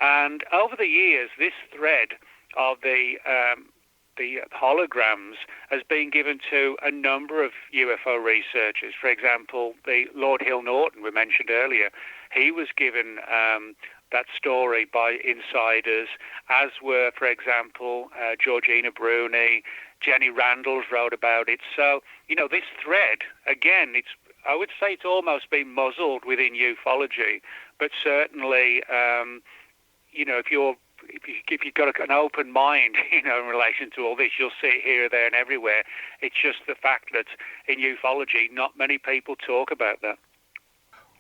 Speaker 7: And over the years, this thread of the holograms has been given to a number of UFO researchers. For example, the Lord Hill Norton we mentioned earlier, he was given that story by insiders, as were, for example, Georgina Bruni, Jenny Randles wrote about it. So, this thread, again, I would say it's almost been muzzled within ufology, but certainly, if you're if you've got an open mind, in relation to all this, you'll see it here, there, and everywhere. It's just the fact that in ufology, not many people talk about that.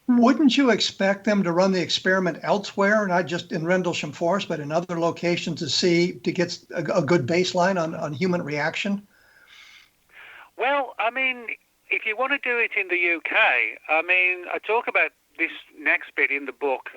Speaker 4: Wouldn't you expect them to run the experiment elsewhere, not just in Rendlesham Forest, but in other locations to get a good baseline on human reaction?
Speaker 7: Well, I mean, if you want to do it in the UK, I talk about this next bit in the book.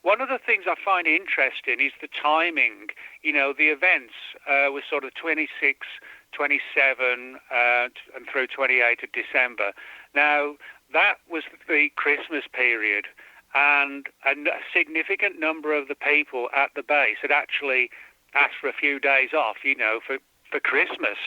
Speaker 7: One of the things I find interesting is the timing. The events were sort of 26, 27, and through 28 of December. Now, that was the Christmas period, and a significant number of the people at the base had actually asked for a few days off, for Christmas.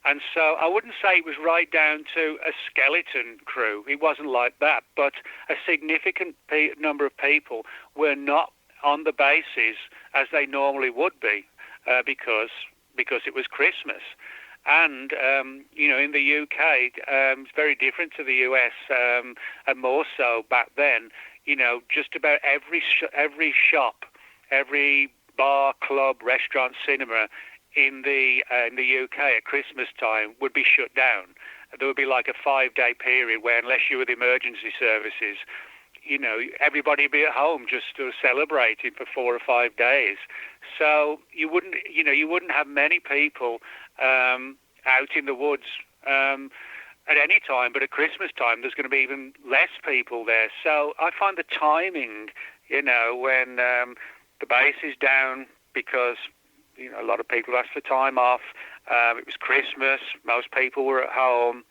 Speaker 7: And so I wouldn't say it was right down to a skeleton crew. It wasn't like that. But a significant number of people were not on the bases as they normally would be because it was Christmas. And, in the UK, it's very different to the US, and more so back then. Just about every shop, every bar, club, restaurant, cinema in the UK at Christmas time would be shut down. There would be like a 5-day period where, unless you were the emergency services, everybody would be at home just celebrating for 4 or 5 days. So you wouldn't have many people out in the woods at any time, but at Christmas time there's going to be even less people there. So I find the timing, when the base is down because a lot of people asked for time off. It was Christmas. Most people were at home.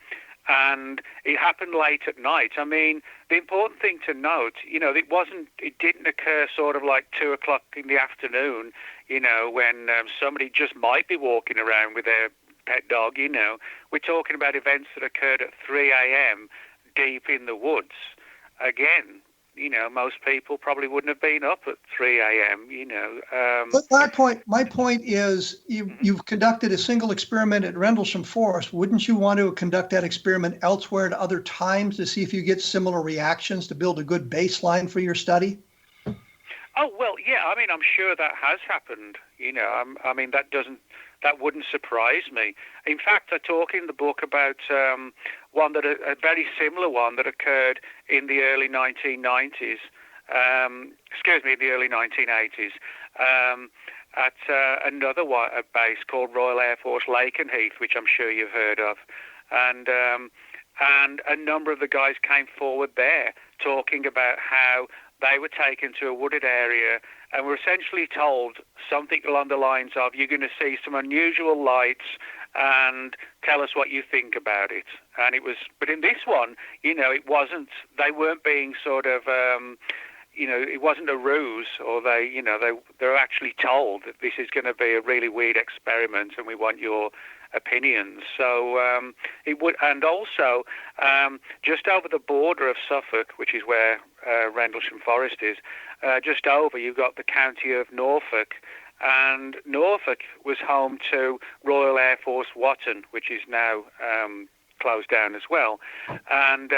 Speaker 7: And it happened late at night. I mean, the important thing to note, it didn't occur sort of like 2 o'clock in the afternoon, when somebody just might be walking around with their pet dog, We're talking about events that occurred at 3 a.m. deep in the woods. Again, most people probably wouldn't have been up at 3 a.m.,
Speaker 4: But my point is, you've conducted a single experiment at Rendlesham Forest. Wouldn't you want to conduct that experiment elsewhere at other times to see if you get similar reactions to build a good baseline for your study?
Speaker 7: Oh, well, yeah. I mean, I'm sure that has happened. That wouldn't surprise me. In fact, I talk in the book about a very similar one that occurred in the early 1990s. The early 1980s. At another a base called Royal Air Force Lakenheath, which I'm sure you've heard of, and a number of the guys came forward there talking about how they were taken to a wooded area and were essentially told something along the lines of, you're going to see some unusual lights and tell us what you think about it. And but in this one, it wasn't, they weren't being sort of, it wasn't a ruse, or they were actually told that this is going to be a really weird experiment and we want your opinions. So it would, and also just over the border of Suffolk, which is where Rendlesham Forest is, just over, you've got the county of Norfolk, and Norfolk was home to Royal Air Force Watton, which is now closed down as well. And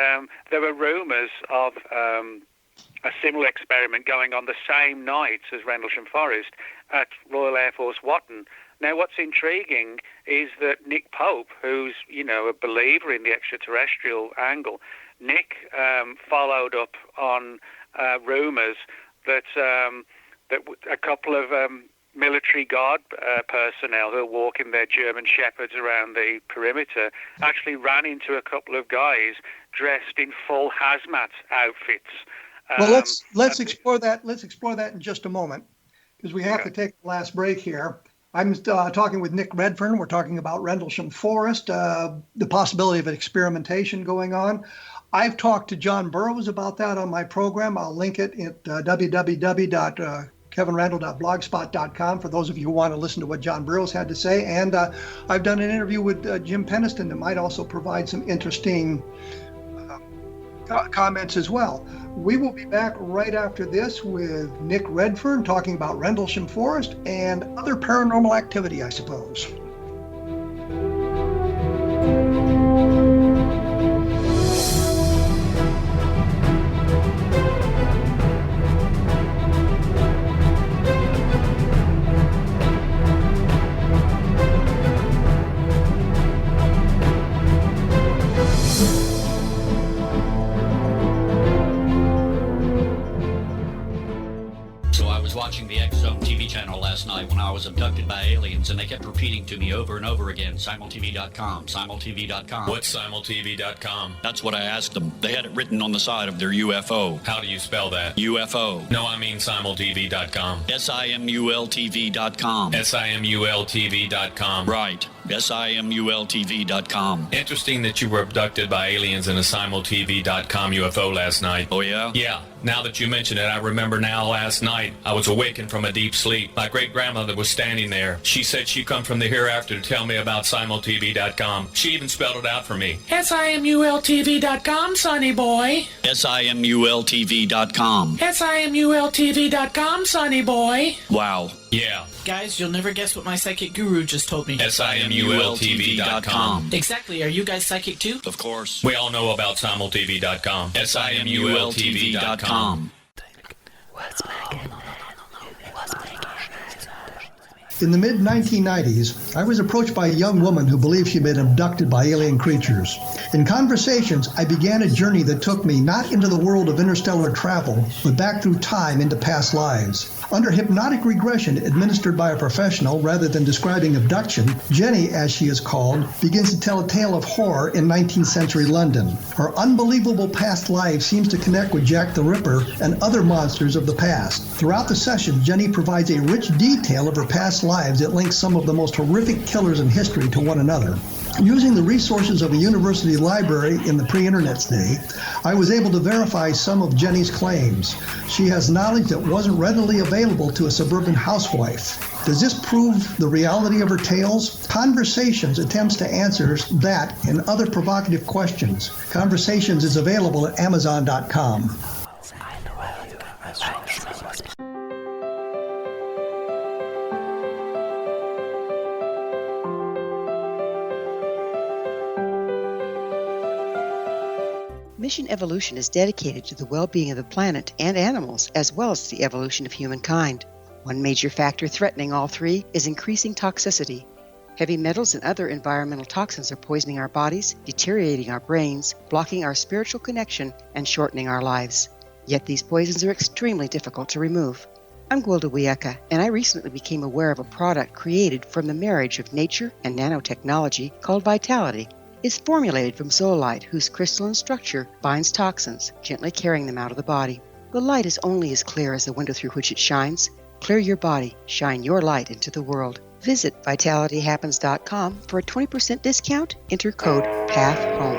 Speaker 7: there were rumours of a similar experiment going on the same night as Rendlesham Forest at Royal Air Force Watton. Now, what's intriguing is that Nick Pope, who's, a believer in the extraterrestrial angle, Nick followed up on rumours that a couple of military guard personnel who are walking their German Shepherds around the perimeter actually ran into a couple of guys dressed in full hazmat outfits.
Speaker 4: Well, let's explore that. Let's explore that in just a moment, because we have to take the last break here. I'm talking with Nick Redfern. We're talking about Rendlesham Forest, the possibility of an experimentation going on. I've talked to John Burroughs about that on my program. I'll link it at www.kevinrandle.blogspot.com for those of you who want to listen to what John Burroughs had to say. And I've done an interview with Jim Penniston that might also provide some interesting comments as well. We will be back right after this with Nick Redfern talking about Rendlesham Forest and other paranormal activity, I suppose.
Speaker 1: I was abducted by aliens, and they kept repeating to me over and over again, simultv.com, simultv.com.
Speaker 2: What's simultv.com?
Speaker 1: That's what I asked them. They had it written on the side of their UFO.
Speaker 2: How do you spell that?
Speaker 1: UFO.
Speaker 2: No, I mean simultv.com.
Speaker 1: simultv.com.
Speaker 2: simultv.com.
Speaker 1: Right. simultv.com.
Speaker 2: Interesting that you were abducted by aliens in a simultv.com UFO last night.
Speaker 1: Oh, yeah?
Speaker 2: Yeah. Now that you mention it, I remember now last night I was awakened from a deep sleep. My great-grandmother was standing there. She said she come from the hereafter to tell me about simultv.com. She even spelled it out for me.
Speaker 3: simultv.com, sonny boy.
Speaker 1: simultv.com.
Speaker 3: simultv.com, sonny boy.
Speaker 1: Wow.
Speaker 2: Yeah.
Speaker 3: Guys, you'll never guess what my psychic guru just told me.
Speaker 2: simultv.com.
Speaker 3: Exactly. Are you guys psychic too?
Speaker 1: Of course.
Speaker 2: We all know about simultv.com. simultv.com.
Speaker 4: In the mid-1990s, I was approached by a young woman who believed she'd been abducted by alien creatures. In conversations, I began a journey that took me not into the world of interstellar travel, but back through time into past lives. Under hypnotic regression administered by a professional rather than describing abduction, Jenny, as she is called, begins to tell a tale of horror in 19th century London. Her unbelievable past life seems to connect with Jack the Ripper and other monsters of the past. Throughout the session, Jenny provides a rich detail of her past lives that links some of the most horrific killers in history to one another. Using the resources of a university library in the pre-internet day, I was able to verify some of Jenny's claims. She has knowledge that wasn't readily available to a suburban housewife. Does this prove the reality of her tales? Conversations attempts to answer that and other provocative questions. Conversations is available at Amazon.com.
Speaker 9: Mission Evolution is dedicated to the well-being of the planet and animals, as well as the evolution of humankind. One major factor threatening all three is increasing toxicity. Heavy metals and other environmental toxins are poisoning our bodies, deteriorating our brains, blocking our spiritual connection, and shortening our lives. Yet these poisons are extremely difficult to remove. I'm Gwilda Wiyaka, and I recently became aware of a product created from the marriage of nature and nanotechnology called Vitality. It's formulated from zoolite, whose crystalline structure binds toxins, gently carrying them out of the body. The light is only as clear as the window through which it shines. Clear your body, shine your light into the world. Visit vitalityhappens.com for a 20% discount. Enter code PATHHOME.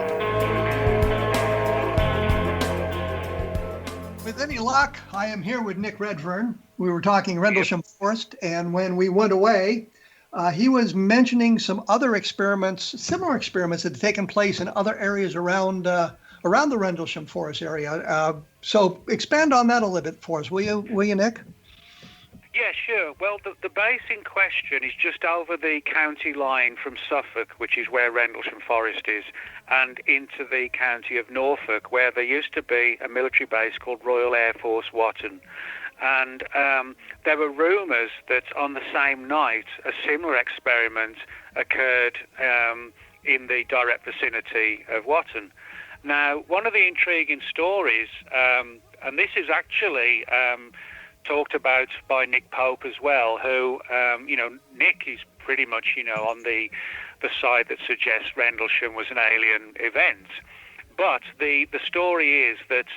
Speaker 4: With any luck, I am here with Nick Redfern. We were talking Rendlesham Forest, and when we went away, he was mentioning some other experiments, similar experiments that had taken place in other areas around the Rendlesham Forest area. So expand on that a little bit for us, will you, Nick?
Speaker 7: Yeah, sure. Well, the base in question is just over the county line from Suffolk, which is where Rendlesham Forest is, and into the county of Norfolk, where there used to be a military base called Royal Air Force Watton. And there were rumours that on the same night a similar experiment occurred in the direct vicinity of Watton. Now, one of the intriguing stories, and this is actually talked about by Nick Pope as well, who, Nick is pretty much, on the side that suggests Rendlesham was an alien event. But the story is that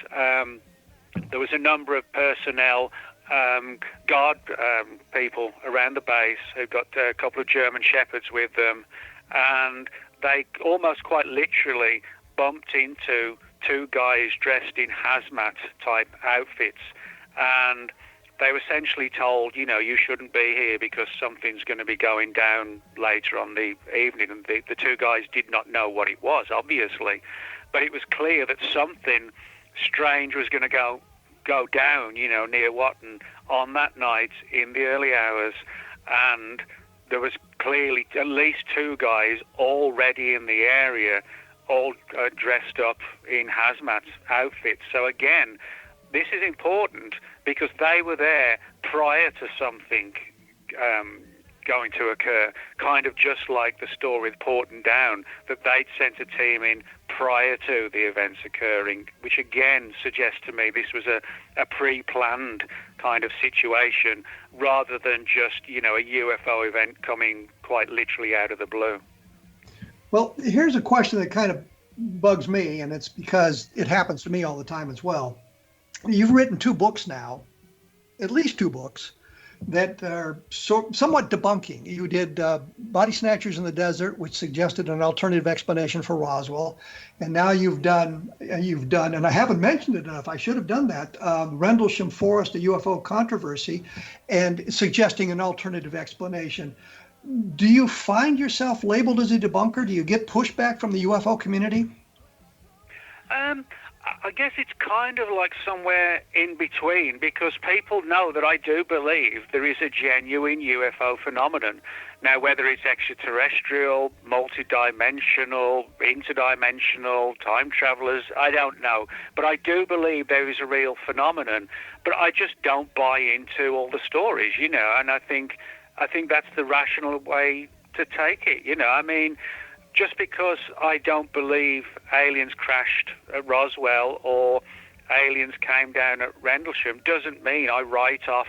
Speaker 7: there was a number of personnel, guard people around the base who got a couple of German shepherds with them, and they almost quite literally bumped into two guys dressed in hazmat type outfits, and they were essentially told, you shouldn't be here because something's going to be going down later on the evening. And the two guys did not know what it was, obviously, but it was clear that something strange was going to go down, near Watton on that night in the early hours. And there was clearly at least two guys already in the area, all dressed up in hazmat outfits. So again, this is important because they were there prior to something going to occur, kind of just like the story with Porton Down, that they'd sent a team in prior to the events occurring, which again suggests to me this was a pre-planned kind of situation rather than just, a UFO event coming quite literally out of the blue.
Speaker 4: Well, here's a question that kind of bugs me, and it's because it happens to me all the time as well. You've written 2 books now, at least 2 books, that are somewhat debunking. You did Body Snatchers in the Desert, which suggested an alternative explanation for Roswell, and now you've done, and I haven't mentioned it enough, I should have done that, Rendlesham Forest, a UFO Controversy, and suggesting an alternative explanation. Do you find yourself labeled as a debunker? Do you get pushback from the UFO community?
Speaker 7: I guess it's kind of like somewhere in between, because people know that I do believe there is a genuine UFO phenomenon. Now, whether it's extraterrestrial, multidimensional, interdimensional, time travelers, I don't know. But I do believe there is a real phenomenon. But I just don't buy into all the stories, and I think that's the rational way to take it. I mean, just because I don't believe aliens crashed at Roswell or aliens came down at Rendlesham doesn't mean I write off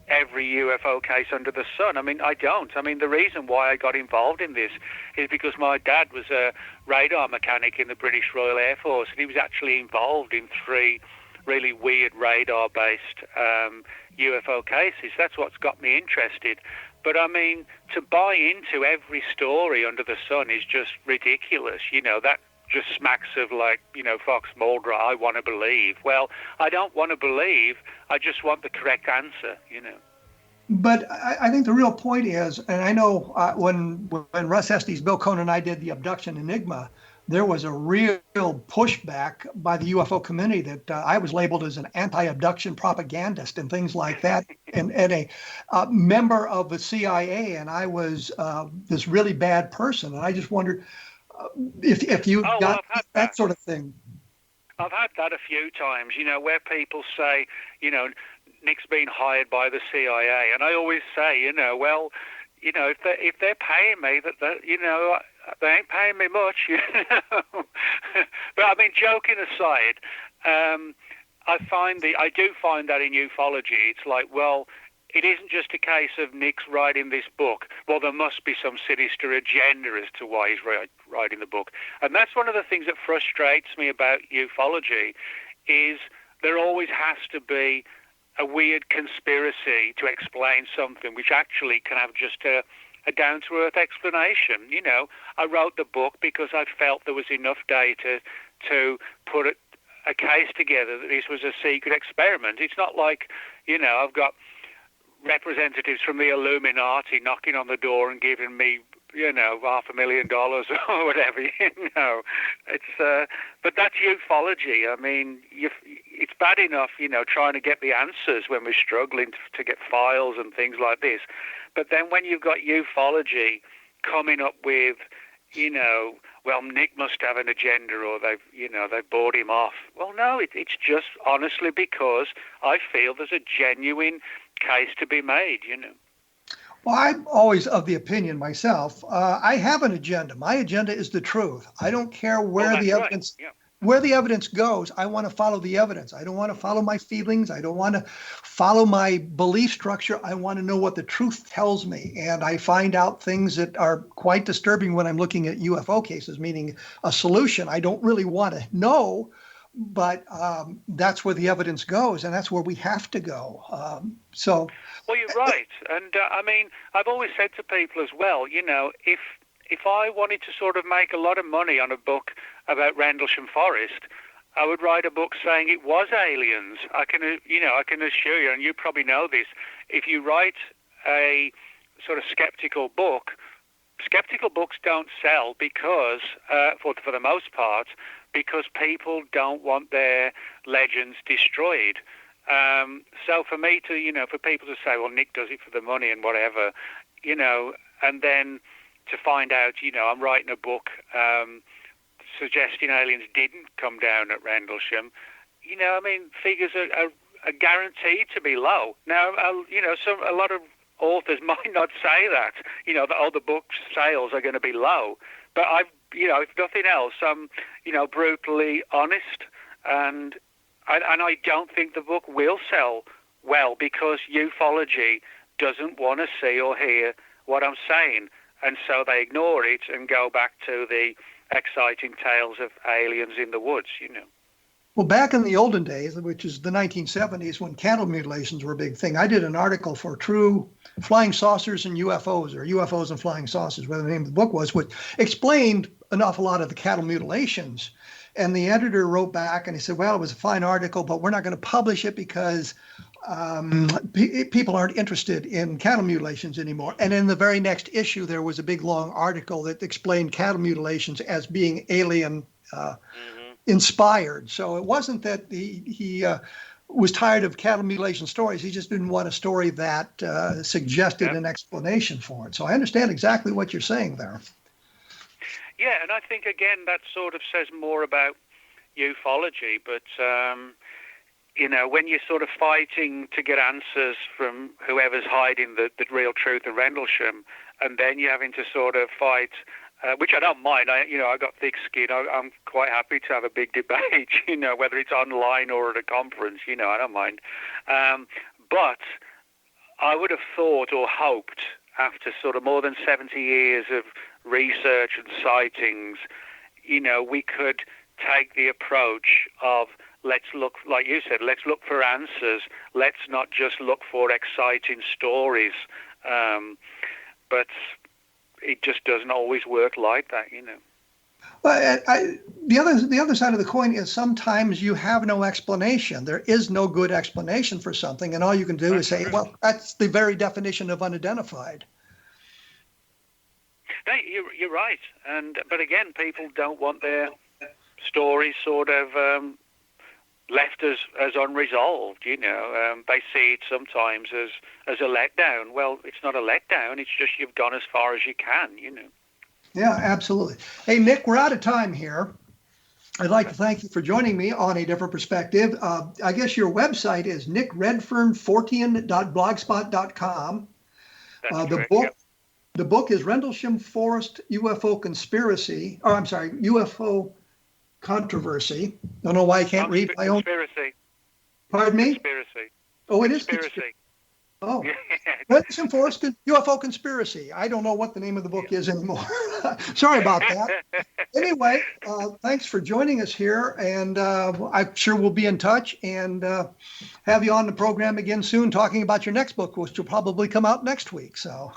Speaker 7: every UFO case under the sun. I mean, I don't. I mean, the reason why I got involved in this is because my dad was a radar mechanic in the British Royal Air Force, and he was actually involved in 3 really weird radar-based UFO cases. That's what's got me interested. But, I mean, to buy into every story under the sun is just ridiculous. That just smacks of like, Fox Mulder, I want to believe. Well, I don't want to believe. I just want the correct answer,
Speaker 4: But I think the real point is, and I know when Russ Estes, Bill Cohn, and I did the abduction enigma, there was a real pushback by the UFO community that I was labeled as an anti-abduction propagandist and things like that, and a member of the CIA, and I was this really bad person. And I just wondered if you got that sort of thing.
Speaker 7: I've had that a few times, where people say, Nick's been hired by the CIA, and I always say, well, if they're paying me, they ain't paying me much, But I mean, joking aside, I do find that in ufology, it's like, well, it isn't just a case of Nick's writing this book. Well, there must be some sinister agenda as to why he's writing the book. And that's one of the things that frustrates me about ufology, is there always has to be a weird conspiracy to explain something which actually can have just a down-to-earth explanation. I wrote the book because I felt there was enough data to put a case together that this was a secret experiment. It's not like, I've got representatives from the Illuminati knocking on the door and giving me, $500,000 or whatever, It's, but that's ufology. I mean, it's bad enough, trying to get the answers when we're struggling to get files and things like this. But then when you've got ufology coming up with, well, Nick must have an agenda, or they've bought him off. Well, no, it's just honestly because I feel there's a genuine case to be made,
Speaker 4: Well, I'm always of the opinion myself. I have an agenda. My agenda is the truth. I don't care where the evidence. Right. Yeah. Where the evidence goes, I want to follow the evidence. I don't want to follow my feelings. I don't want to follow my belief structure. I want to know what the truth tells me. And I find out things that are quite disturbing when I'm looking at UFO cases, meaning a solution I don't really want to know, but that's where the evidence goes, and that's where we have to go.
Speaker 7: Well, you're right. And I mean, I've always said to people as well, if I wanted to sort of make a lot of money on a book about Rendlesham Forest, I would write a book saying it was aliens. I can assure you, and you probably know this, if you write a sort of skeptical book, skeptical books don't sell because, for the most part, because people don't want their legends destroyed. So for me to, for people to say, well, Nick does it for the money and whatever, and then to find out, I'm writing a book suggesting aliens didn't come down at Rendlesham, figures are guaranteed to be low. Now, a lot of authors might not say that, that the book sales are going to be low. But if nothing else, I'm, brutally honest, and I don't think the book will sell well because ufology doesn't want to see or hear what I'm saying, and so they ignore it and go back to the exciting tales of aliens in the woods,
Speaker 4: Well, back in the olden days, which is the 1970s, when candle mutilations were a big thing, I did an article for True Flying Saucers and UFOs, or UFOs and Flying Saucers, whatever the name of the book was, which explained an awful lot of the cattle mutilations. And the editor wrote back and he said, well, it was a fine article, but we're not going to publish it because people aren't interested in cattle mutilations anymore. And in the very next issue, there was a big, long article that explained cattle mutilations as being alien inspired. So it wasn't that he was tired of cattle mutilation stories. He just didn't want a story that suggested an explanation for it. So I understand exactly what you're saying there.
Speaker 7: Yeah, and I think, again, that sort of says more about ufology. But, when you're sort of fighting to get answers from whoever's hiding the real truth of Rendlesham, and then you're having to sort of fight, which I don't mind. I got thick skin. I'm quite happy to have a big debate, whether it's online or at a conference, I don't mind. But I would have thought or hoped, after sort of more than 70 years of research and sightings, we could take the approach of, let's look, like you said, let's look for answers. Let's not just look for exciting stories. But it just doesn't always work like that,
Speaker 4: But the other side of the coin is sometimes you have no explanation. There is no good explanation for something, and all you can do is say, well, that's the very definition of unidentified.
Speaker 7: No, you're right. But again, people don't want their stories sort of left as unresolved, They see it sometimes as a letdown. Well, it's not a letdown. It's just you've gone as far as you can,
Speaker 4: Yeah, absolutely. Hey, Nick, we're out of time here. I'd like to thank you for joining me on A Different Perspective. I guess your website is nickredfernfortean.blogspot.com. The book is Rendlesham Forest UFO Conspiracy. Oh, I'm sorry, UFO Controversy. Don't know why I can't read my own.
Speaker 7: Conspiracy.
Speaker 4: Pardon me?
Speaker 7: Conspiracy.
Speaker 4: Oh, it is
Speaker 7: conspiracy.
Speaker 4: Oh, Rendlesham Forest UFO Conspiracy. I don't know what the name of the book is anymore. Sorry about that. Anyway, thanks for joining us here, and I'm sure we'll be in touch and have you on the program again soon, talking about your next book, which will probably come out next week. So,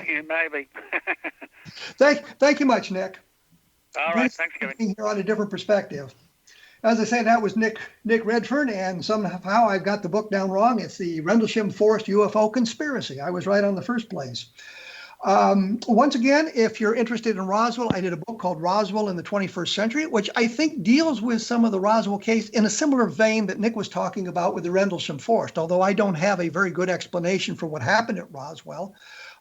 Speaker 7: maybe.
Speaker 4: Thank you much, Nick.
Speaker 7: All right, thanks, Kevin.
Speaker 4: Being here on A Different Perspective. As I say, that was Nick Redfern, and somehow I've got the book down wrong. It's the Rendlesham Forest UFO Conspiracy. I was right on the first place. Once again, if you're interested in Roswell, I did a book called Roswell in the 21st Century, which I think deals with some of the Roswell case in a similar vein that Nick was talking about with the Rendlesham Forest, although I don't have a very good explanation for what happened at Roswell.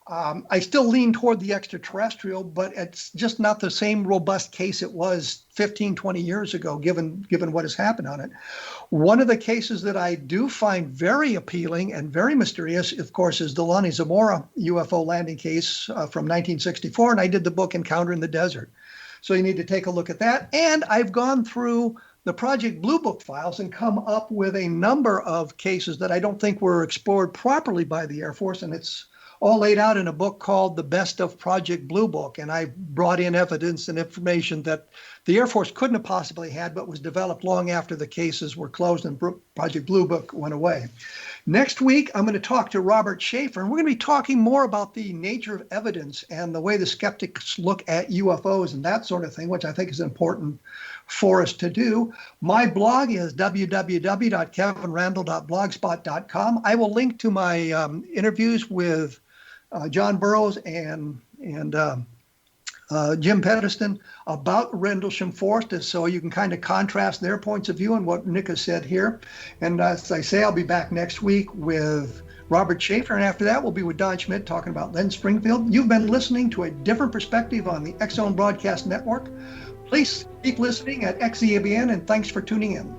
Speaker 4: I still lean toward the extraterrestrial, but it's just not the same robust case it was 15, 20 years ago, given what has happened on it. One of the cases that I do find very appealing and very mysterious, of course, is the Lonnie Zamora UFO landing case from 1964, and I did the book Encounter in the Desert. So you need to take a look at that. And I've gone through the Project Blue Book files and come up with a number of cases that I don't think were explored properly by the Air Force, and it's all laid out in a book called The Best of Project Blue Book. And I brought in evidence and information that the Air Force couldn't have possibly had, but was developed long after the cases were closed and Project Blue Book went away. Next week, I'm going to talk to Robert Schaefer, and we're going to be talking more about the nature of evidence and the way the skeptics look at UFOs and that sort of thing, which I think is important for us to do. My blog is www.kevinrandle.blogspot.com. I will link to my interviews with John Burroughs and Jim Pedeston about Rendlesham Forest, so you can kind of contrast their points of view and what Nick has said here. And as I say, I'll be back next week with Robert Schaefer, and after that we'll be with Don Schmidt talking about Len Springfield. You've been listening to A Different Perspective on the X Zone Broadcast Network. Please keep listening at XEABN, and thanks for tuning in.